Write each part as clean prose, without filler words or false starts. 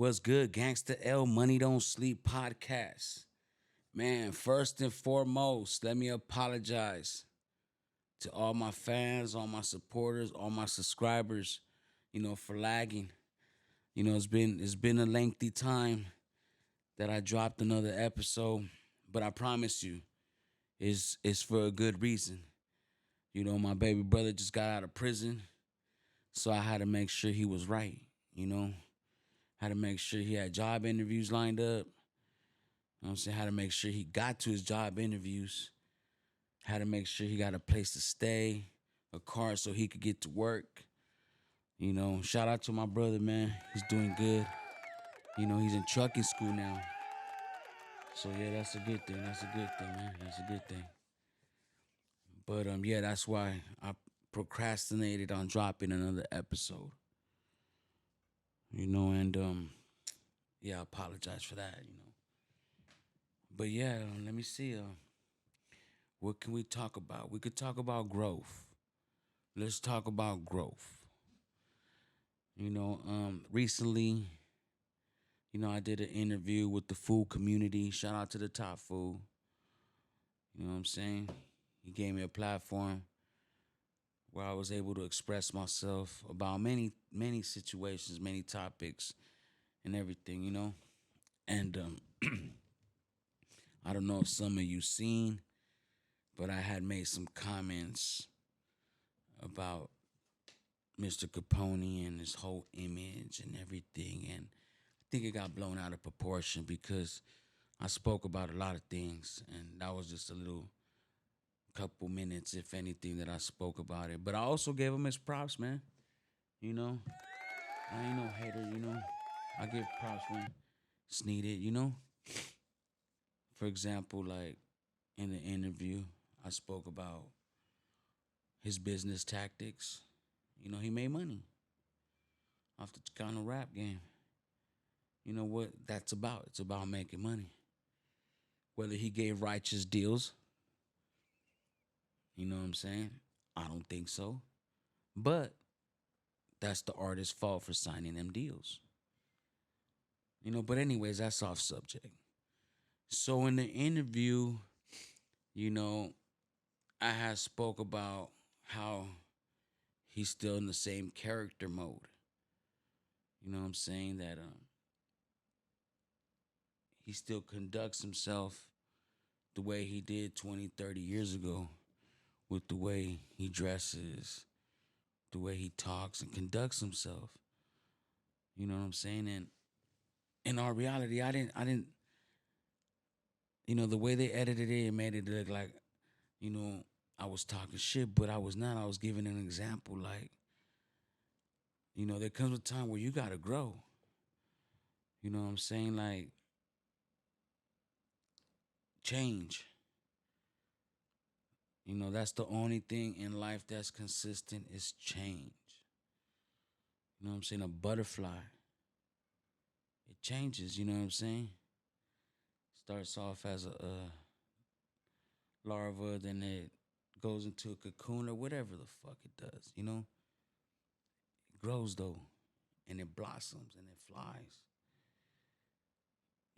What's good, Gangsta L Money Don't Sleep podcast? Man, first and foremost, let me apologize to all my fans, all my supporters, all my subscribers, for lagging. It's been a lengthy time that I dropped another episode, but I promise you, it's for a good reason. My baby brother just got out of prison, so I had to make sure he was right, you know. Had to make sure he had job interviews lined up. I'm saying? How to make sure he got to his job interviews. How to make sure he got a place to stay, a car so he could get to work. Shout out to my brother, man. He's doing good. He's in trucking school now. So yeah, that's a good thing. That's a good thing, man. That's a good thing. But yeah, that's why I procrastinated on dropping another episode. And yeah, I apologize for that. But yeah, let me see. What can we talk about? We could talk about growth. Let's talk about growth. Recently, I did an interview with the food community. Shout out to the top food. You know what I'm saying? He gave me a platform where I was able to express myself about many, many situations, many topics, and everything. And I don't know if some of you seen, but I had made some comments about Mr. Capone and his whole image and everything. And I think it got blown out of proportion because I spoke about a lot of things. And that was just a little couple minutes, if anything, that I spoke about it. But I also gave him his props, man. You know, I ain't no hater. I give props when it's needed. For example, like in the interview, I spoke about his business tactics. He made money off the kind of rap game. You know what that's about? It's about making money. Whether he gave righteous deals, you know what I'm saying? I don't think so. But that's the artist's fault for signing them deals. But anyways, that's off subject. So in the interview, you know, I had spoke about how he's still in the same character mode. You know what I'm saying? That he still conducts himself the way he did 20, 30 years ago with the way he dresses, the way he talks and conducts himself. You know what I'm saying? And in our reality, I didn't, the way they edited it made it look like, you know, I was talking shit, but I was not. I was giving an example. Like, there comes a time where you gotta grow. You know what I'm saying? Like, change. That's the only thing in life that's consistent is change. You know what I'm saying? A butterfly, it changes. You know what I'm saying? Starts off as a larva, then it goes into a cocoon or whatever the fuck it does. It grows though, and it blossoms and it flies.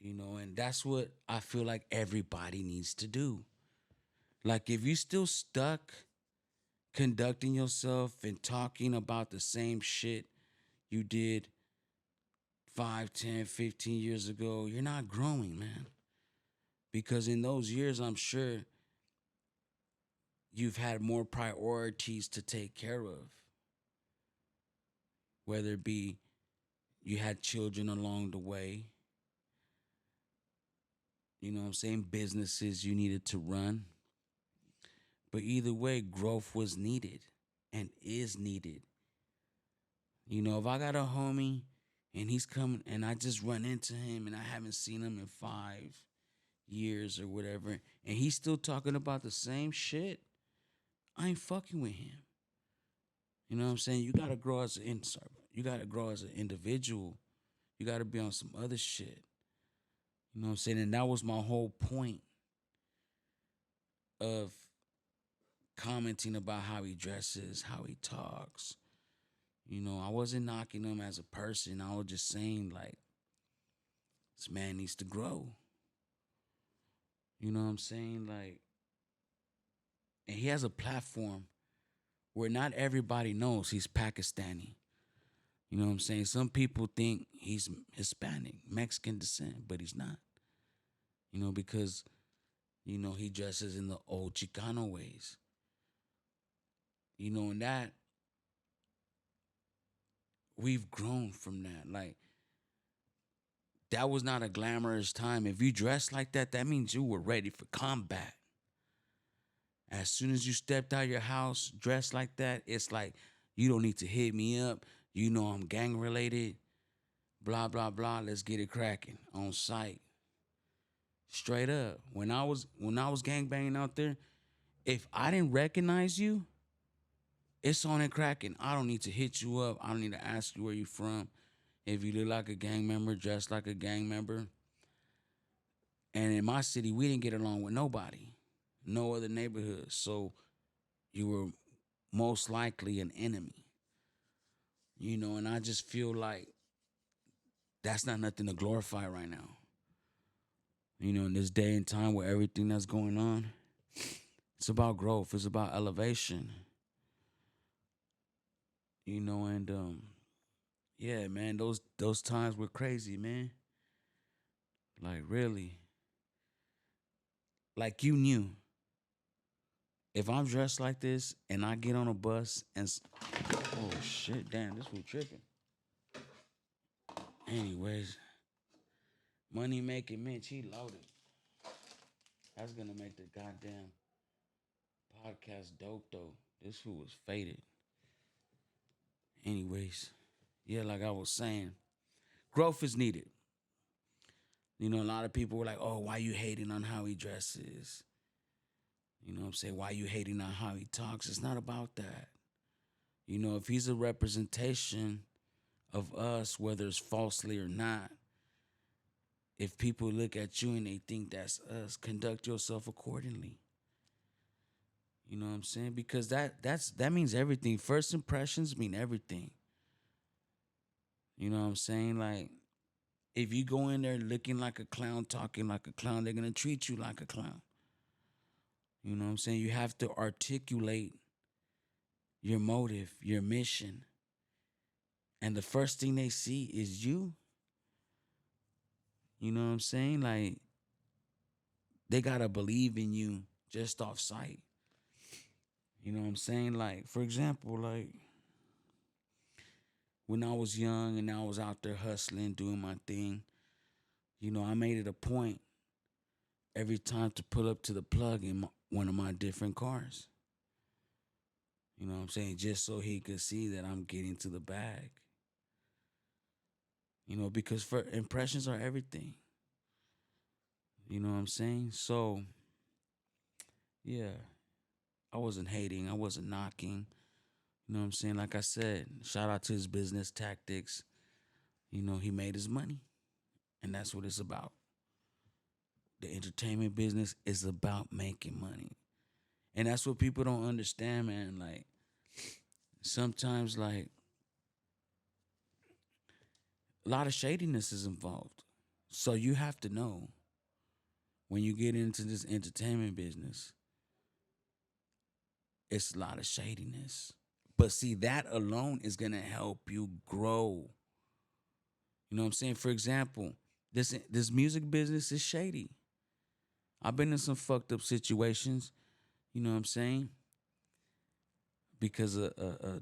And that's what I feel like everybody needs to do. Like, if you still stuck conducting yourself and talking about the same shit you did 5, 10, 15 years ago, you're not growing, man. Because in those years, I'm sure you've had more priorities to take care of. Whether it be you had children along the way, what I'm saying, businesses you needed to run. But either way, growth was needed and is needed. If I got a homie and he's coming and I just run into him and I haven't seen him in 5 years or whatever, and he's still talking about the same shit, I ain't fucking with him. You know what I'm saying? You gotta grow as you gotta grow as an individual. You gotta be on some other shit. You know what I'm saying? And that was my whole point of commenting about how he dresses, how he talks. I wasn't knocking him as a person. I was just saying, like, This man needs to grow. You know what I'm saying? Like, and he has a platform where not everybody knows he's Pakistani. You know what I'm saying? Some people think he's Hispanic, Mexican descent, but he's not. Because he dresses in the old Chicano ways. And that we've grown from that. Like, that was not a glamorous time. If you dressed like that, that means you were ready for combat. As soon as you stepped out of your house dressed like that, it's like, you don't need to hit me up. You know I'm gang related. Blah, blah, blah. Let's get it cracking on site. Straight up. When I was gang banging out there, if I didn't recognize you, it's on and cracking. I don't need to hit you up. I don't need to ask you where you from. If you look like a gang member, dress like a gang member. And in my city, we didn't get along with nobody, no other neighborhood. So you were most likely an enemy. And I just feel like that's not nothing to glorify right now. In this day and time where everything that's going on, it's about growth. It's about elevation. And yeah, man, those times were crazy, man. Like, really. Like, you knew if I'm dressed like this and I get on a bus oh shit, damn, this was tripping. Anyways, money making Mitch, he loaded. That's gonna make the goddamn podcast dope though. This fool was faded. Anyways, yeah, like I was saying, growth is needed. A lot of people were like, "Oh, why you hating on how he dresses?" You know what I'm saying? Why you hating on how he talks? It's not about that. If he's a representation of us, whether it's falsely or not, if people look at you and they think that's us, conduct yourself accordingly. You know what I'm saying? Because that means everything. First impressions mean everything. You know what I'm saying? Like, if you go in there looking like a clown, talking like a clown, they're gonna treat you like a clown. You know what I'm saying? You have to articulate your motive, your mission. And the first thing they see is you. You know what I'm saying? Like, they gotta believe in you just off sight. You know what I'm saying? Like, for example, like when I was young and I was out there hustling, doing my thing, I made it a point every time to pull up to the plug in one of my different cars. You know what I'm saying? Just so he could see that I'm getting to the bag. Because for impressions are everything. You know what I'm saying? So, yeah, I wasn't hating. I wasn't knocking. You know what I'm saying? Like I said, shout out to his business tactics. He made his money. And that's what it's about. The entertainment business is about making money. And that's what people don't understand, man. Like, sometimes, like, a lot of shadiness is involved. So you have to know when you get into this entertainment business, it's a lot of shadiness. But see, that alone is going to help you grow. You know what I'm saying? For example, this music business is shady. I've been in some fucked up situations, you know what I'm saying? Because of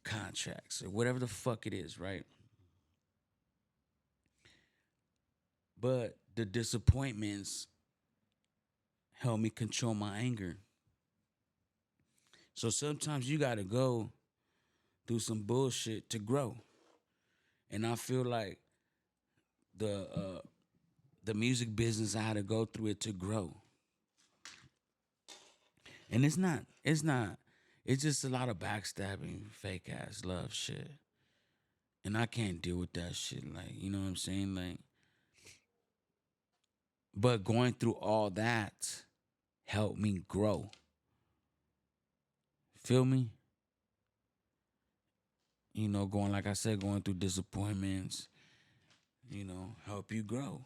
contracts or whatever the fuck it is, right? But the disappointments help me control my anger. So sometimes you got to go through some bullshit to grow. And I feel like the uh, the music business, I had to go through it to grow. And it's just a lot of backstabbing, fake ass love shit. And I can't deal with that shit. Like, you know what I'm saying? Like, but going through all that helped me grow. Feel me? Going, like I said, going through disappointments, help you grow.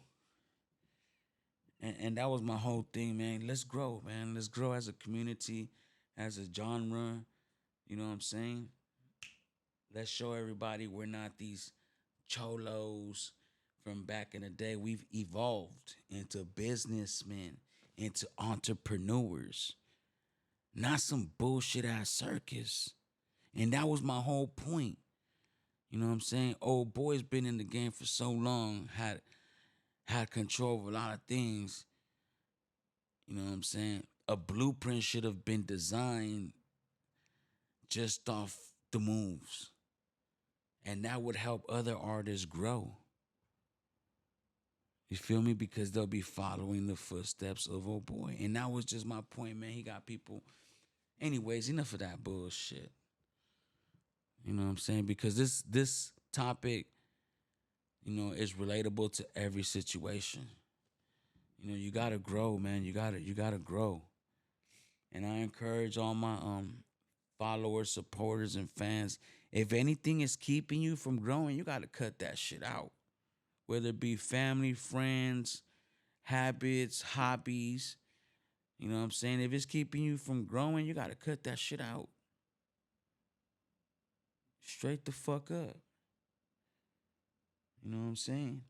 And that was my whole thing, man. Let's grow, man. Let's grow as a community, as a genre. You know what I'm saying? Let's show everybody we're not these cholos from back in the day. We've evolved into businessmen, into entrepreneurs, not some bullshit ass circus. And that was my whole point. You know what I'm saying? Old boy's been in the game for so long, had control of a lot of things. You know what I'm saying? A blueprint should have been designed just off the moves. And that would help other artists grow. You feel me? Because they'll be following the footsteps of old boy. And that was just my point, man. He got people. Anyways, enough of that bullshit. You know what I'm saying? Because this topic, is relatable to every situation. You gotta grow, man. You gotta grow. And I encourage all my followers, supporters, and fans. If anything is keeping you from growing, you gotta cut that shit out. Whether it be family, friends, habits, hobbies. You know what I'm saying? If it's keeping you from growing, you gotta cut that shit out. Straight the fuck up. You know what I'm saying?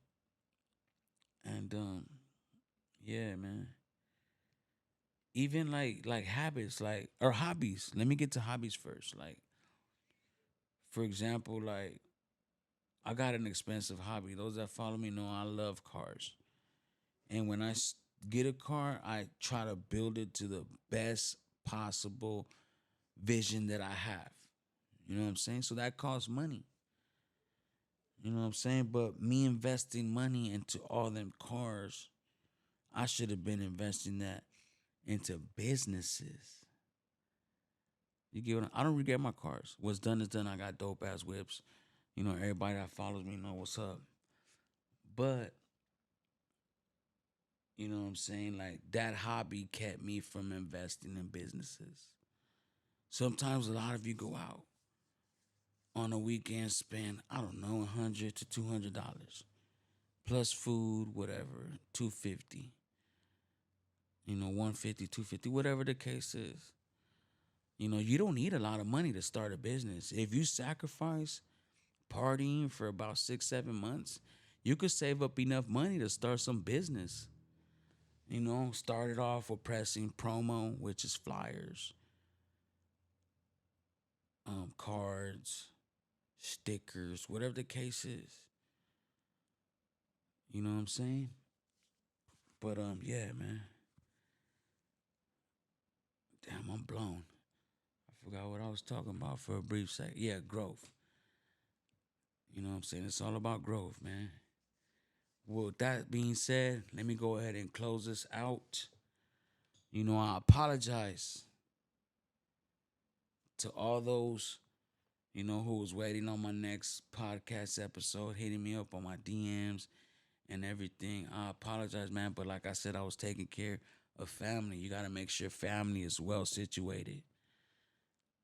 And yeah, man. Even like habits, like or hobbies. Let me get to hobbies first. Like, for example, like I got an expensive hobby. Those that follow me know I love cars. And when get a car, I try to build it to the best possible vision that I have. You know what I'm saying? So that costs money. You know what I'm saying? But me investing money into all them cars, I should have been investing that into businesses. You get what I don't regret my cars. What's done is done. I got dope ass whips. Everybody that follows me know what's up. But you know what I'm saying? Like that hobby kept me from investing in businesses. Sometimes a lot of you go out on a weekend, spend, I don't know, $100 to $200 plus food, whatever, 250. 150, 250, whatever the case is. You don't need a lot of money to start a business. If you sacrifice partying for about 6, 7 months, you could save up enough money to start some business. Started off with pressing promo, which is flyers, cards, stickers, whatever the case is. You know what I'm saying? But yeah, man. Damn, I'm blown. I forgot what I was talking about for a brief second. Yeah, growth. You know what I'm saying? It's all about growth, man. Well, with that being said, let me go ahead and close this out. I apologize to all those, who was waiting on my next podcast episode, hitting me up on my DMs and everything. I apologize, man. But like I said, I was taking care of family. You got to make sure family is well situated.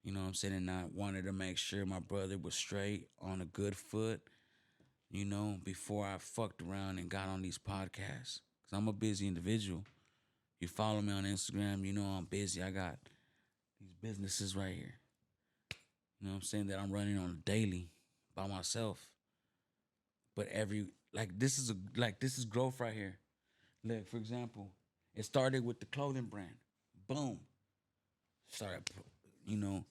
You know what I'm saying? And I wanted to make sure my brother was straight on a good foot, before I fucked around and got on these podcasts. Because I'm a busy individual. You follow me on Instagram, you know I'm busy. I got these businesses right here. You know what I'm saying? That I'm running on a daily by myself. But this is growth right here. Look, for example, it started with the clothing brand. Boom. Started, you know,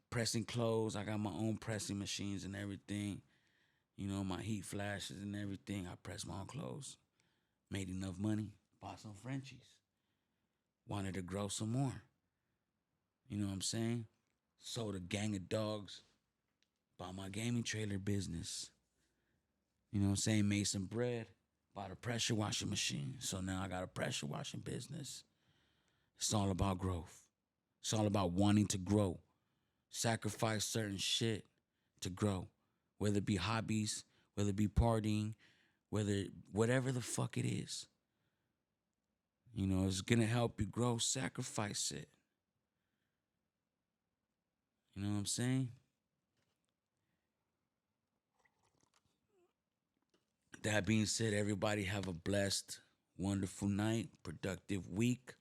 pressing clothes. I got my own pressing machines and everything. My heat flashes and everything. I press my own clothes. Made enough money. Bought some Frenchies. Wanted to grow some more. You know what I'm saying? Sold a gang of dogs. Bought my gaming trailer business. You know what I'm saying? Made some bread. Bought a pressure washing machine. So now I got a pressure washing business. It's all about growth. It's all about wanting to grow. Sacrifice certain shit to grow. Whether it be hobbies, whether it be partying, whatever the fuck it is. It's gonna help you grow. Sacrifice it. You know what I'm saying? That being said, everybody have a blessed, wonderful night, productive week.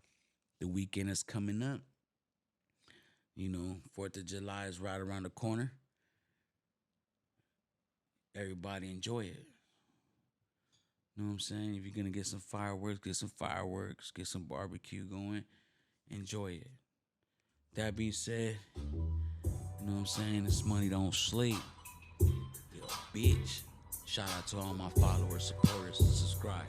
The weekend is coming up. 4th of July is right around the corner. Everybody enjoy it. You know what I'm saying? If you're gonna get some fireworks, get some barbecue going, enjoy it. That being said, you know what I'm saying? This money don't sleep. Yo, bitch. Shout out to all my followers, supporters, and subscribe.